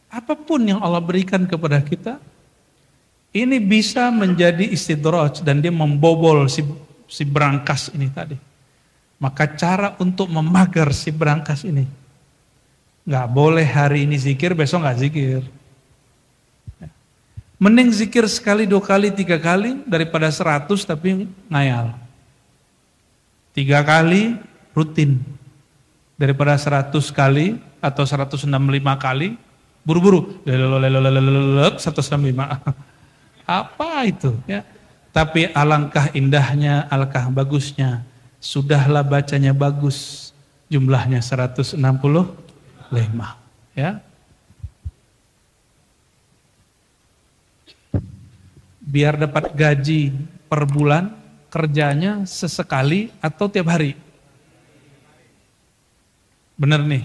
Apapun yang Allah berikan kepada kita, ini bisa menjadi istidraj dan dia membobol si berangkas ini tadi. Maka cara untuk memagar si berangkas ini, nggak boleh hari ini zikir, besok nggak zikir. Mending zikir sekali, 2 kali, 3 kali daripada 100 tapi ngayal. 3 kali rutin daripada 100 kali atau 165 kali buru-buru 165. Apa itu ya? Tapi alangkah indahnya, alangkah bagusnya. Sudahlah bacanya bagus. Jumlahnya 165 ya. Biar dapat gaji per bulan, kerjanya sesekali atau tiap hari? Bener nih?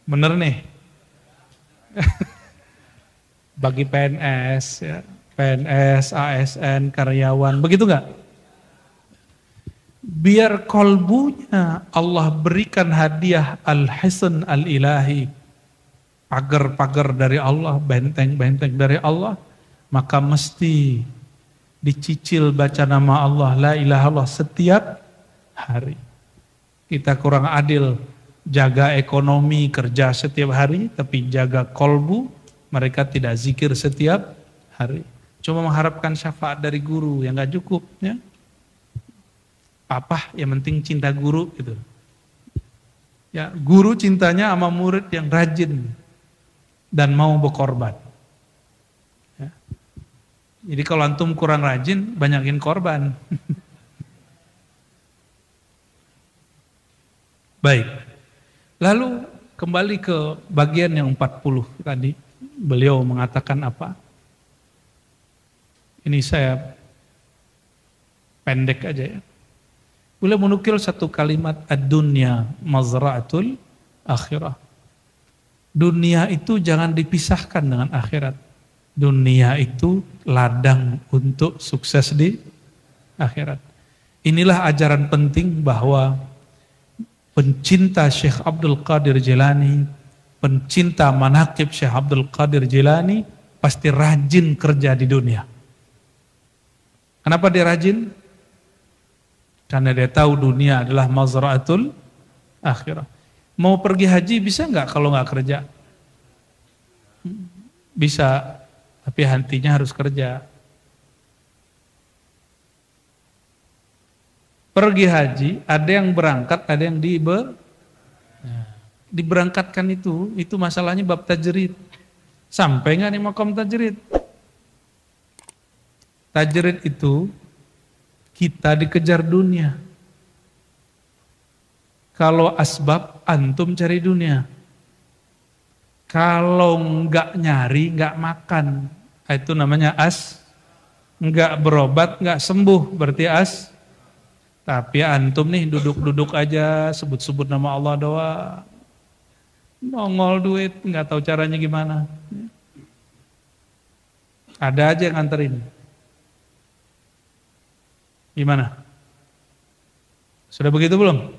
Bener nih? Bagi PNS, ya. PNS, ASN, karyawan, begitu nggak? Biar kolbunya Allah berikan hadiah al-hisan al-ilahi, pagar-pagar dari Allah, benteng-benteng dari Allah, maka mesti dicicil baca nama Allah, la ilaha illallah setiap hari. Kita kurang adil, jaga ekonomi, kerja setiap hari, tapi jaga kolbu, mereka tidak zikir setiap hari. Cuma mengharapkan syafaat dari guru yang gak cukup. Ya. Papa yang penting cinta guru gitu. Ya, guru cintanya sama murid yang rajin dan mau berkorban. Ya. Jadi kalau antum kurang rajin, banyakin korban. Baik. Lalu kembali ke bagian yang 40 tadi. Beliau mengatakan apa? Ini saya pendek aja ya. Beliau menukil satu kalimat, ad-dunya mazra'atul akhirah. Dunia itu jangan dipisahkan dengan akhirat. Dunia itu ladang untuk sukses di akhirat. Inilah ajaran penting bahwa pencinta Syekh Abdul Qadir Jilani, pencinta manaqib Syekh Abdul Qadir Jilani pasti rajin kerja di dunia. Kenapa dia rajin? Karena dia tahu dunia adalah mazra'atul akhirah. Mau pergi haji bisa nggak kalau nggak kerja? Bisa, tapi hatinya harus kerja. Pergi haji, ada yang berangkat, ada yang diberangkatkan itu masalahnya bab tajrid. Sampai nggak nih maqam tajrid? Tajrid itu kita dikejar dunia. Kalau asbab, antum cari dunia. Kalau nggak nyari, nggak makan, itu namanya nggak berobat, nggak sembuh, berarti Tapi antum nih duduk-duduk aja, sebut-sebut nama Allah doang. Nongol duit, nggak tahu caranya gimana. Ada aja yang nganterin. Gimana? Sudah begitu belum?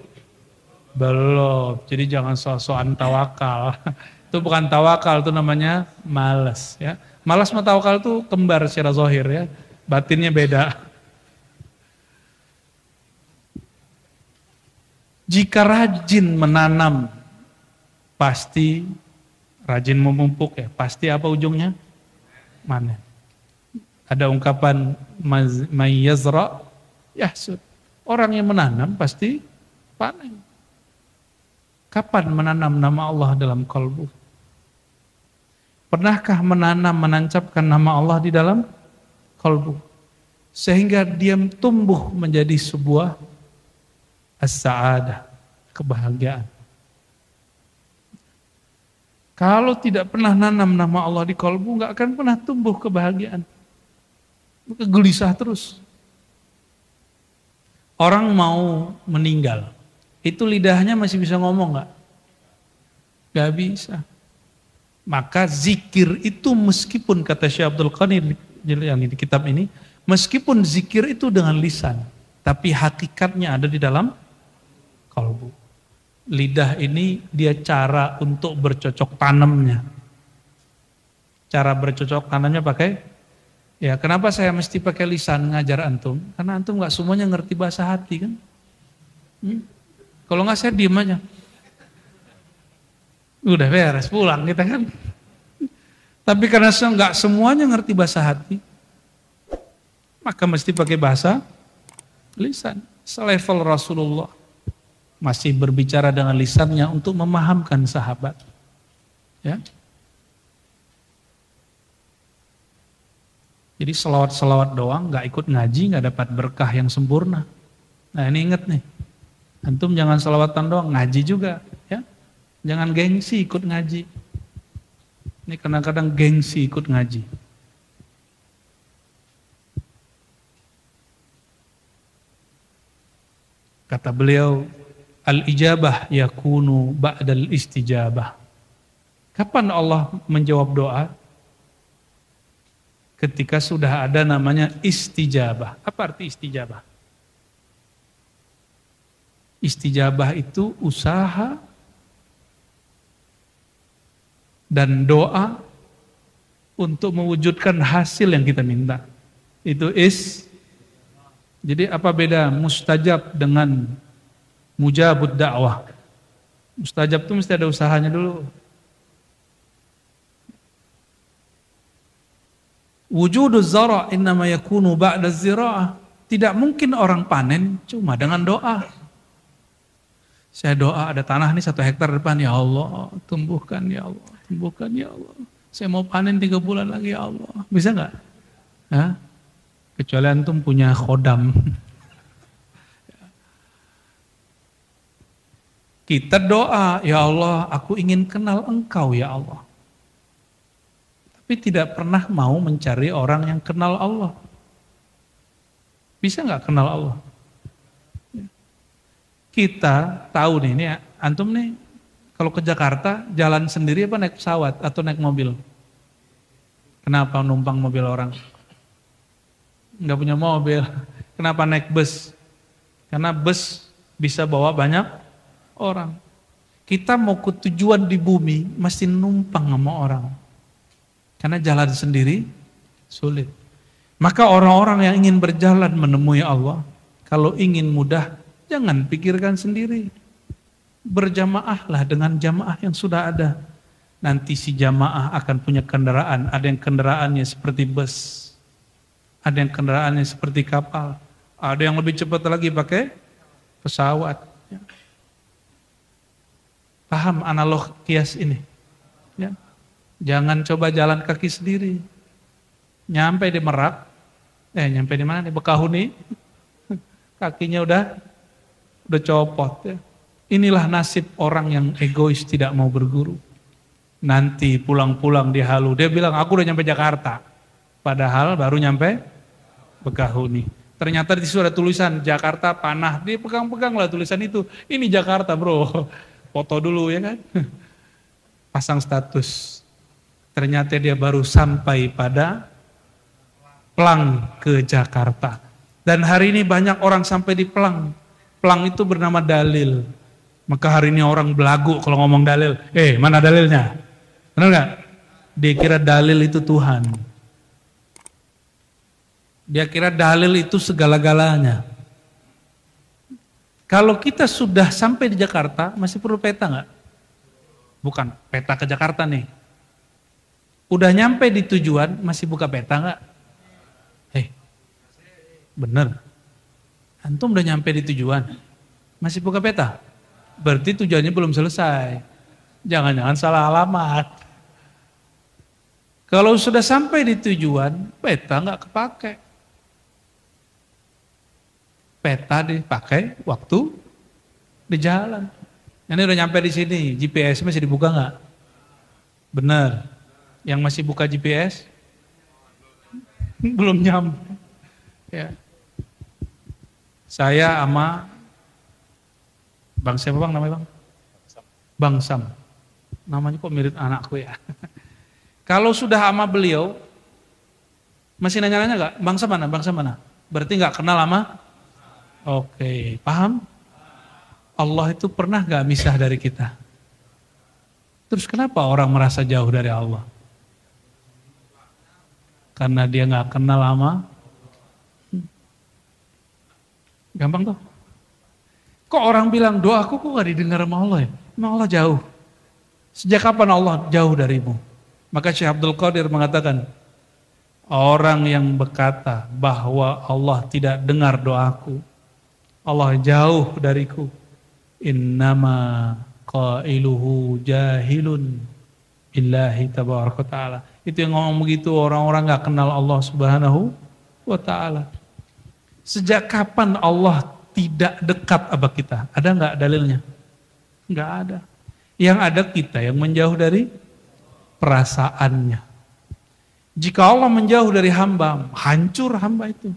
Belum. Jadi jangan sok-sokan tawakal. Itu bukan tawakal, itu namanya malas. Ya. Malas sama tawakal itu kembar secara zahir ya. Batinnya beda. Jika rajin menanam, pasti rajin memupuk ya. Pasti apa ujungnya? Manen. Ada ungkapan may yazra' yahsud. Orang yang menanam pasti panen. Kapan menanam nama Allah dalam kalbu? Pernahkah menanam, menancapkan nama Allah di dalam kalbu? Sehingga dia tumbuh menjadi sebuah as-sa'adah, kebahagiaan. Kalau tidak pernah nanam nama Allah di kalbu, nggak akan pernah tumbuh kebahagiaan. Gelisah terus. Orang mau meninggal, itu lidahnya masih bisa ngomong nggak? Nggak bisa. Maka zikir itu meskipun kata Syekh Abdul Qadir yang di kitab ini, meskipun zikir itu dengan lisan, tapi hakikatnya ada di dalam kalbu. Lidah ini dia cara untuk bercocok tanamnya. Cara bercocok tanamnya pakai, ya kenapa saya mesti pakai lisan ngajar antum? Karena antum nggak semuanya ngerti bahasa hati kan? Kalau nggak saya diem aja. Udah beres, pulang kita kan. Tapi karena nggak semuanya ngerti bahasa hati, maka mesti pakai bahasa lisan. Selevel Rasulullah masih berbicara dengan lisannya untuk memahamkan sahabat. Ya. Jadi selawat-selawat doang, nggak ikut ngaji, nggak dapat berkah yang sempurna. Nah ini ingat nih, antum jangan selawatan doang, ngaji juga, ya. Jangan gengsi ikut ngaji. Ini kadang-kadang gengsi ikut ngaji. Kata beliau, al-ijabah yakunu ba'dal istijabah. Kapan Allah menjawab doa? Ketika sudah ada namanya istijabah. Apa arti istijabah? Istijabah itu usaha dan doa untuk mewujudkan hasil yang kita minta. Itu Jadi apa beda mustajab dengan mujabud dakwah? Mustajab itu mesti ada usahanya dulu. Wujuduz zara' innama yakunu ba'da zira'ah. Tidak mungkin orang panen cuma dengan doa. Saya doa ada tanah nih 1 hektar depan, ya Allah, tumbuhkan ya Allah, tumbuhkan ya Allah. Saya mau panen 3 bulan lagi ya Allah. Bisa enggak? Hah? Kecuali antum punya khodam. Kita doa, ya Allah, aku ingin kenal Engkau ya Allah. Tapi tidak pernah mau mencari orang yang kenal Allah. Bisa nggak kenal Allah? Kita tahu nih, ini antum nih, kalau ke Jakarta jalan sendiri apa naik pesawat atau naik mobil? Kenapa numpang mobil orang? Nggak punya mobil. Kenapa naik bus? Karena bus bisa bawa banyak orang. Kita mau ke tujuan di bumi, mesti numpang sama orang. Karena jalan sendiri sulit. Maka orang-orang yang ingin berjalan menemui Allah, kalau ingin mudah, jangan pikirkan sendiri. Berjamaahlah dengan jamaah yang sudah ada. Nanti si jamaah akan punya kendaraan. Ada yang kendaraannya seperti bus. Ada yang kendaraannya seperti kapal. Ada yang lebih cepat lagi pakai pesawat. Paham analog kias ini? Ya. Jangan coba jalan kaki sendiri. Nyampe di Merak, nyampe di mana nih? Bekahuni, kakinya udah copot. Ya. Inilah nasib orang yang egois tidak mau berguru. Nanti pulang-pulang di halu, dia bilang aku udah nyampe Jakarta. Padahal baru nyampe Bekahuni. Ternyata di situ ada tulisan Jakarta panah. Dia pegang-pegang lah tulisan itu. Ini Jakarta bro. Foto dulu ya kan. Pasang status. Ternyata dia baru sampai pada Plang ke Jakarta. Dan hari ini banyak orang sampai di Plang. Plang itu bernama dalil. Maka hari ini orang belagu kalau ngomong dalil. Mana dalilnya? Benar gak? Dia kira dalil itu Tuhan. Dia kira dalil itu segala-galanya. Kalau kita sudah sampai di Jakarta, masih perlu peta gak? Bukan, peta ke Jakarta nih. Udah nyampe di tujuan, masih buka peta gak? Bener. Antum udah nyampe di tujuan, masih buka peta? Berarti tujuannya belum selesai. Jangan-jangan salah alamat. Kalau sudah sampai di tujuan, peta gak kepake. Peta dipakai waktu di jalan. Ini udah nyampe di sini, GPS masih dibuka nggak? Bener. Yang masih buka GPS belum nyampe. Ya. Saya sama Bang siapa bang namanya bang? Bang Sam. Namanya kok mirip anakku ya. Kalau sudah sama beliau, masih nanya-nanya nggak? Bang Sam mana? Bang Sam mana? Berarti nggak kenal sama? Oke, paham? Allah itu pernah gak misah dari kita? Terus kenapa orang merasa jauh dari Allah? Karena dia nggak kenal sama. Gampang tuh. Kok orang bilang doaku kok gak didengar sama Allah ya? Emang Allah jauh. Sejak kapan Allah jauh darimu? Maka Syekh Abdul Qadir mengatakan, orang yang berkata bahwa Allah tidak dengar doaku, Allah jauh dariku, innama qailuhu jahilun billahi tabaraka ta'ala. Itu yang ngomong begitu orang-orang gak kenal Allah subhanahu wa ta'ala. Sejak kapan Allah tidak dekat sama kita? Ada nggak dalilnya? Nggak ada. Yang ada kita yang menjauh dari perasaannya. Jika Allah menjauh dari hamba, hancur hamba itu.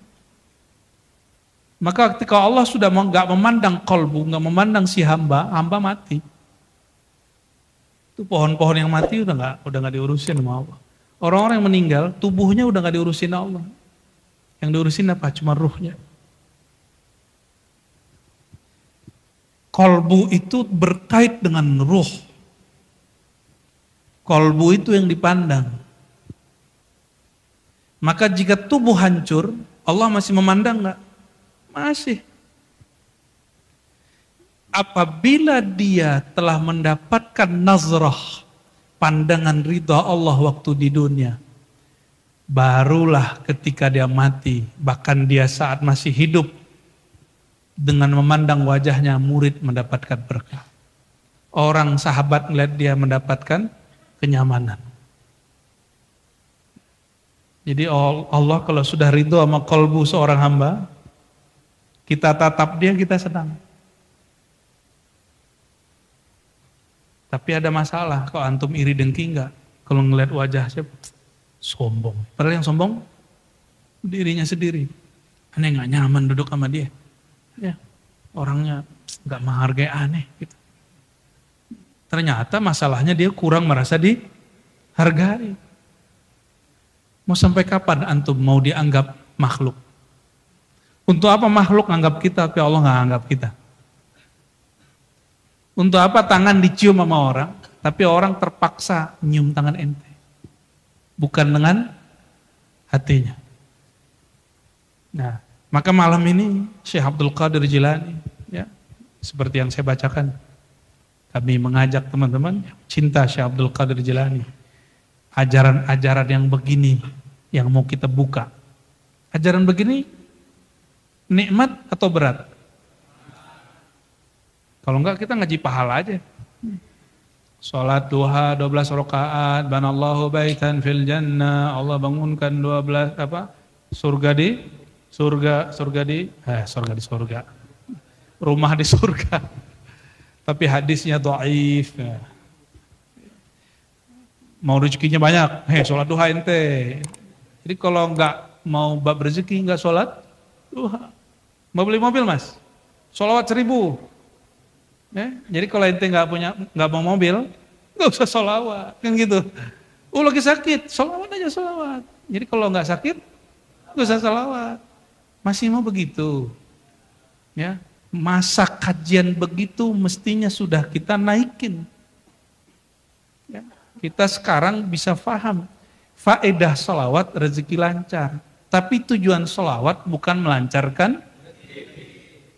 Maka ketika Allah sudah nggak memandang kolbu, nggak memandang si hamba, hamba mati. Itu pohon-pohon yang mati udah nggak diurusin sama Allah. Orang-orang yang meninggal, tubuhnya udah nggak diurusin Allah. Yang diurusin apa? Cuma ruhnya. Kolbu itu berkait dengan ruh. Kolbu itu yang dipandang. Maka jika tubuh hancur, Allah masih memandang enggak? Masih. Apabila dia telah mendapatkan nazrah, pandangan ridha Allah waktu di dunia, barulah ketika dia mati, bahkan dia saat masih hidup, dengan memandang wajahnya murid mendapatkan berkah. Orang sahabat melihat dia mendapatkan kenyamanan. Jadi Allah kalau sudah ridho sama kolbu seorang hamba, kita tatap dia, kita senang. Tapi ada masalah, kalau antum iri dengki enggak? Kalau ngeliat wajah siapa? Sombong. Padahal yang sombong dirinya sendiri. Aneh nggak nyaman duduk sama dia. Ya, orangnya nggak menghargai, aneh gitu. Ternyata masalahnya dia kurang merasa dihargai. Mau sampai kapan antum mau dianggap makhluk? Untuk apa makhluk anggap kita tapi Allah nggak anggap kita? Untuk apa tangan dicium sama orang tapi orang terpaksa nyium tangan ente? Bukan dengan hatinya. Nah, maka malam ini Syekh Abdul Qadir Jilani, ya, seperti yang saya bacakan, kami mengajak teman-teman cinta Syekh Abdul Qadir Jilani. Ajaran-ajaran yang begini yang mau kita buka. Ajaran begini nikmat atau berat? Kalau enggak kita ngaji pahala aja. Salat duha 12 rakaat, banallahu baitan fil jannah, Allah bangunkan 12 surga di surga. Rumah di surga. Tapi hadisnya dhaif. Mau rezekinya banyak, sholat duha ente. Jadi kalau enggak mau bab rezeki enggak sholat duha. Mau beli mobil mas, sholawat 1000. Jadi kalau ente enggak mau mobil, enggak usah sholawat, kan gitu. Lagi sakit, sholawat aja sholawat. Jadi kalau enggak sakit, enggak usah sholawat. Masih mau begitu, ya, masa kajian begitu mestinya sudah kita naikin. Ya, kita sekarang bisa paham faedah sholawat rezeki lancar. Tapi tujuan sholawat bukan melancarkan,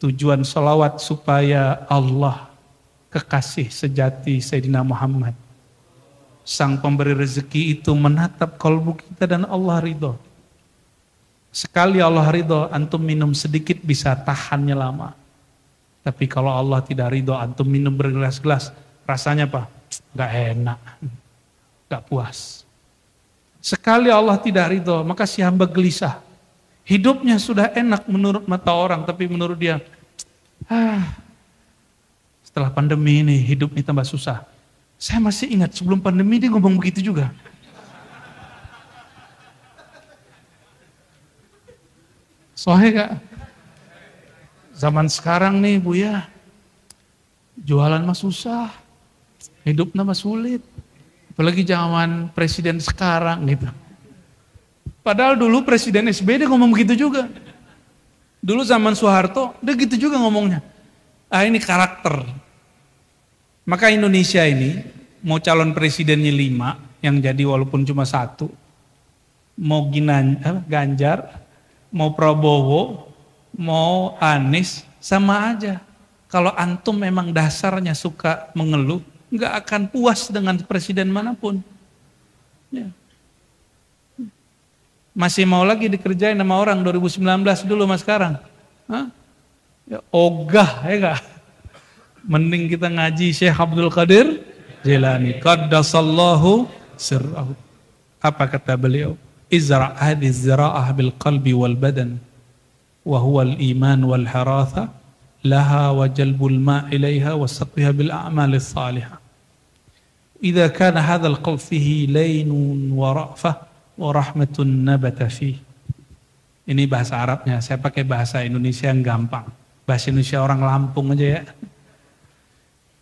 tujuan sholawat supaya Allah kekasih sejati Sayyidina Muhammad, sang pemberi rezeki itu menatap kalbu kita dan Allah ridho. Sekali Allah ridho, antum minum sedikit bisa tahannya lama. Tapi kalau Allah tidak ridho, antum minum bergelas-gelas, rasanya apa? Gak enak, gak puas. Sekali Allah tidak ridho, maka si hamba gelisah. Hidupnya sudah enak menurut mata orang, tapi menurut dia, setelah pandemi ini hidup ini tambah susah. Saya masih ingat sebelum pandemi dia ngomong begitu juga. Soalnya gak? Zaman sekarang nih Bu ya, jualan mah susah, hidup mah sulit. Apalagi zaman presiden sekarang gitu. Padahal dulu presiden SBY dia ngomong begitu juga. Dulu zaman Soeharto dia gitu juga ngomongnya. Ini karakter. Maka Indonesia ini mau calon presidennya 5 yang jadi walaupun cuma 1. mau Ganjar, mau Prabowo, mau Anies, sama aja. Kalau antum memang dasarnya suka mengeluh, nggak akan puas dengan presiden manapun. Ya. Masih mau lagi dikerjain sama orang 2019 dulu mas sekarang. Hah? Ya, ogah ya gak? Mending kita ngaji Syekh Abdul Qadir Jilani. Qaddasallahu sirrahu. Apa kata beliau? Izra' hadhihi zira'ah bil qalbi wal badan wa huwa al iman wal haratha laha wa jalbul ma' ilaiha wa saqriha bil a'mal salihah. Idza kana hadzal qalb fihi laynun wa ra'fah wa rahmatun nabata fih. Ini bahasa Arabnya, saya pakai bahasa Indonesia yang gampang. Bahasa Indonesia orang Lampung aja ya.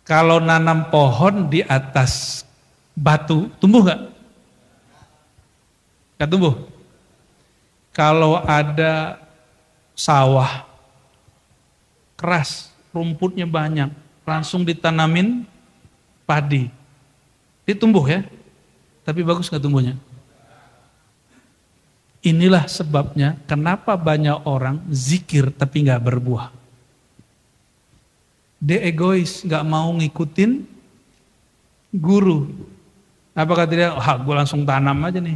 Kalau nanam pohon di atas batu, tumbuh nggak? Nggak tumbuh. Kalau ada sawah keras, rumputnya banyak, langsung ditanamin padi, dia tumbuh ya. Tapi bagus nggak tumbuhnya? Inilah sebabnya kenapa banyak orang zikir tapi nggak berbuah. Dia egois, nggak mau ngikutin guru. Apa kata dia? Gue langsung tanam aja nih.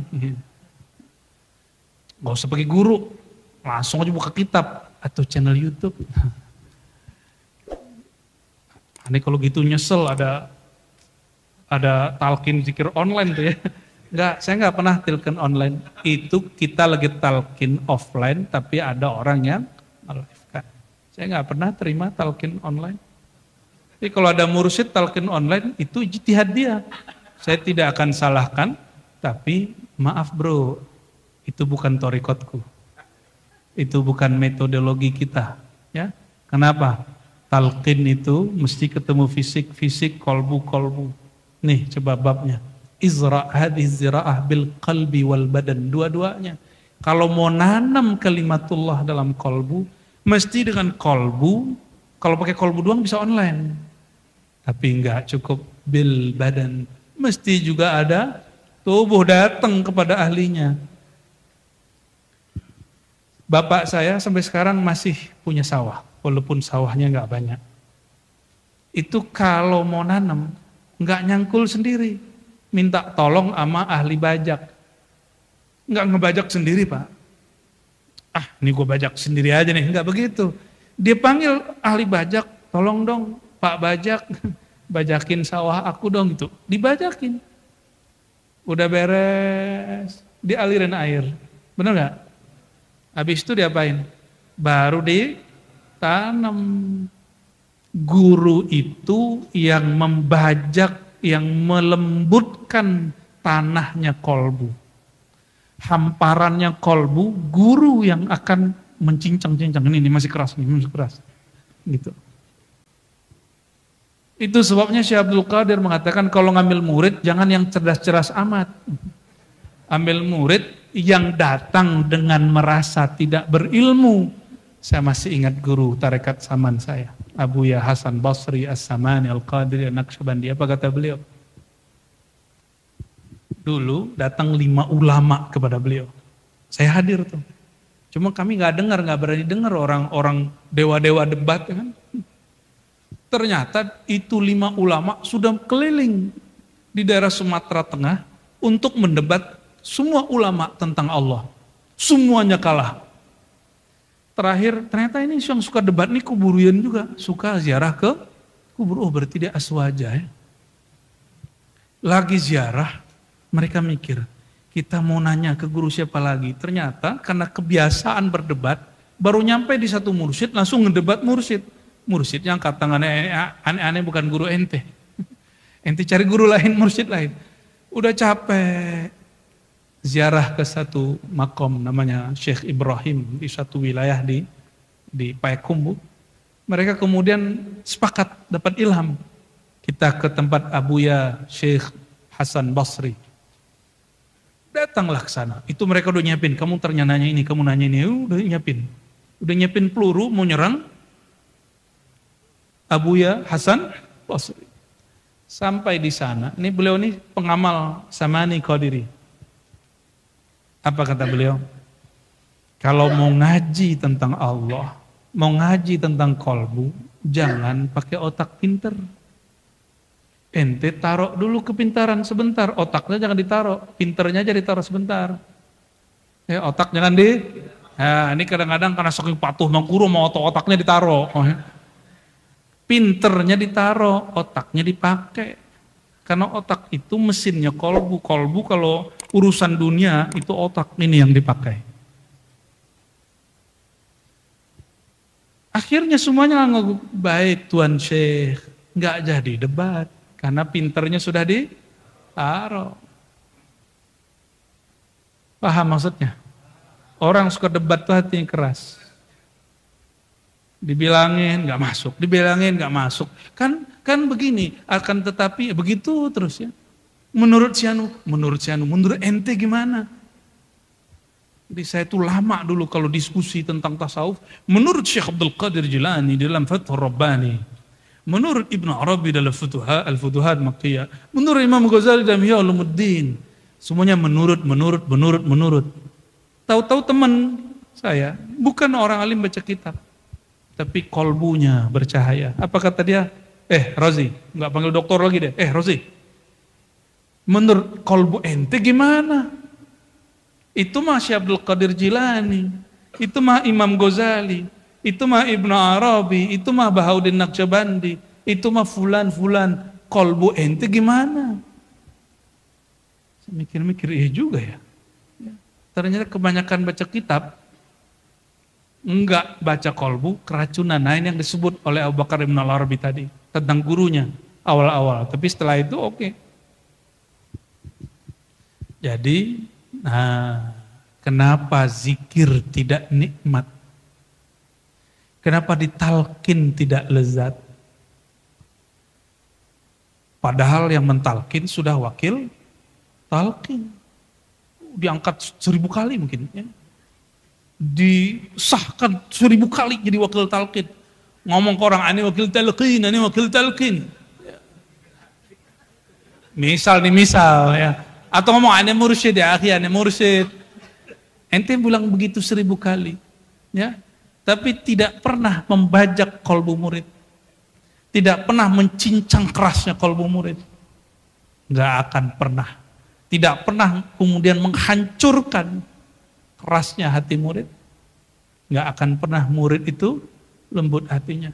Gak usah pakai guru, langsung aja buka kitab atau channel YouTube. Ini kalau gitu nyesel ada talqin zikir online tuh ya. Enggak, saya nggak pernah talqin online. Itu kita lagi talqin offline, tapi ada orang yang melive-kan. Saya nggak pernah terima talqin online. Jadi kalau ada mursyid talqin online, itu ijtihad dia. Saya tidak akan salahkan, tapi maaf bro, itu bukan thorikotku. Itu bukan metodologi kita. Ya, kenapa? Talqin itu mesti ketemu fisik, kolbu. Nih coba babnya. Izra' hadhihi zira'ah bil qalbi wal badan. Dua-duanya. Kalau mau nanam kalimatullah dalam kolbu, mesti dengan kolbu. Kalau pakai kolbu doang bisa online. Tapi enggak cukup bil badan. Mesti juga ada tubuh datang kepada ahlinya. Bapak saya sampai sekarang masih punya sawah. Walaupun sawahnya enggak banyak. Itu kalau mau nanam, enggak nyangkul sendiri. Minta tolong sama ahli bajak. Enggak ngebajak sendiri pak. Ini gue bajak sendiri aja nih. Enggak begitu. Dia panggil ahli bajak, tolong dong Pak Bajak, bajakin sawah aku dong gitu. Dibajakin. Udah beres, dialirin air. Bener gak? Habis itu diapain? Baru ditanam. Guru itu yang membajak, yang melembutkan tanahnya kolbu. Hamparannya kolbu, guru yang akan mencincang-cincang. Ini masih keras, masih keras. Gitu. Itu sebabnya Syekh Abdul Qadir mengatakan kalau ngambil murid jangan yang cerdas-cerdas amat. Ambil murid yang datang dengan merasa tidak berilmu. Saya masih ingat guru tarekat Saman saya, Abuya Hasan Basri As-Samani Al-Qadiri An-Naqsyabandi. Apa kata beliau? Dulu datang 5 ulama kepada beliau. Saya hadir tuh. Cuma kami nggak berani dengar orang-orang dewa-dewa debat kan. Ternyata itu 5 ulama sudah keliling di daerah Sumatera Tengah untuk mendebat semua ulama tentang Allah. Semuanya kalah. Terakhir ternyata ini yang suka debat nih kuburian juga. Suka ziarah ke kubur. Oh berarti dia aswaja ya. Lagi ziarah mereka mikir kita mau nanya ke guru siapa lagi. Ternyata karena kebiasaan berdebat baru nyampe di satu mursyid langsung ngedebat mursyid. Mursyid yang kata aneh-aneh bukan guru ente. Ente cari guru lain, mursyid lain. Udah capek. Ziarah ke satu makom namanya Syekh Ibrahim di satu wilayah di Payakumbuh. Mereka kemudian sepakat dapat ilham. Kita ke tempat Abuya Syekh Hasan Basri. Datanglah ke sana. Itu mereka udah nyiapin. Kamu ternyata nanya ini, kamu nanya ini. Udah nyiapin. Udah nyiapin peluru mau nyerang Abuya Hasan Basri. Sampai di sana, ini beliau ini pengamal Samani Qadiri. Apa kata beliau? Kalau mau ngaji tentang Allah, mau ngaji tentang kolbu, jangan pakai otak pinter. Ente taruh dulu kepintaran sebentar, otaknya jangan ditaruh, pinternya aja ditaruh sebentar. Otak jangan di. Nah, ini kadang-kadang karena saking patuh sama guru mau otaknya ditaruh. Pinternya ditaruh, otaknya dipakai. Karena otak itu mesinnya kolbu. Kolbu kalau urusan dunia itu otak ini yang dipakai. Akhirnya semuanya baik Tuan Syekh. Nggak jadi debat. Karena pinternya sudah ditaruh. Paham maksudnya? Orang suka debat tuh hatinya keras. Dibilangin nggak masuk, dibilangin nggak masuk. Kan begini, akan tetapi begitu terus ya. Menurut si anu, menurut ente gimana? Jadi saya tuh lama dulu kalau diskusi tentang tasawuf. Menurut Syekh Abdul Qadir Jilani dalam Fathur Rabbani, menurut Ibnu Arabi dalam Al-Futuhat Makkiyah, menurut Imam Ghazali dalam Ihya Ulumuddin, semuanya menurut. Tahu-tahu teman saya, bukan orang alim baca kitab, tapi kolbunya bercahaya. Apa kata dia? Rozi, nggak panggil dokter lagi deh. Rozi, menurut kolbu ente gimana? Itu mah Syekh Abdul Qadir Jilani, itu mah Imam Ghazali, itu mah Ibnu Arabi, itu mah Bahauddin Naqsyabandi, itu mah fulan. Kolbu ente gimana? Saya mikir-mikir, juga ya. Ternyata kebanyakan baca kitab, enggak baca kolbu, keracunan. Nah ini yang disebut oleh Abu Bakar Ibn Al-Arabi tadi, tentang gurunya, awal-awal. Tapi setelah itu oke. Jadi, kenapa zikir tidak nikmat? Kenapa ditalkin tidak lezat? Padahal yang mentalkin sudah wakil talkin. Diangkat 1000 kali mungkin ya. Disahkan 1000 kali jadi wakil talqin. Ngomong ke orang, ini wakil talqin. Misal ya. Atau ngomong, ini mursyid ya akhi, ini mursyid. Ente bilang begitu 1000 kali. Ya. Tapi tidak pernah membajak kolbu murid. Tidak pernah mencincang kerasnya kolbu murid. Nggak akan pernah. Tidak pernah kemudian menghancurkan kerasnya hati murid. Nggak akan pernah murid itu lembut hatinya.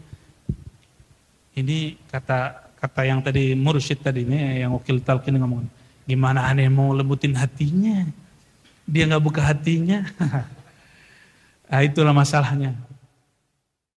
Ini kata yang tadi mursyid tadi ini, yang wakil talqin ngomong, gimana aneh mau lembutin hatinya? Dia nggak buka hatinya. Itulah masalahnya.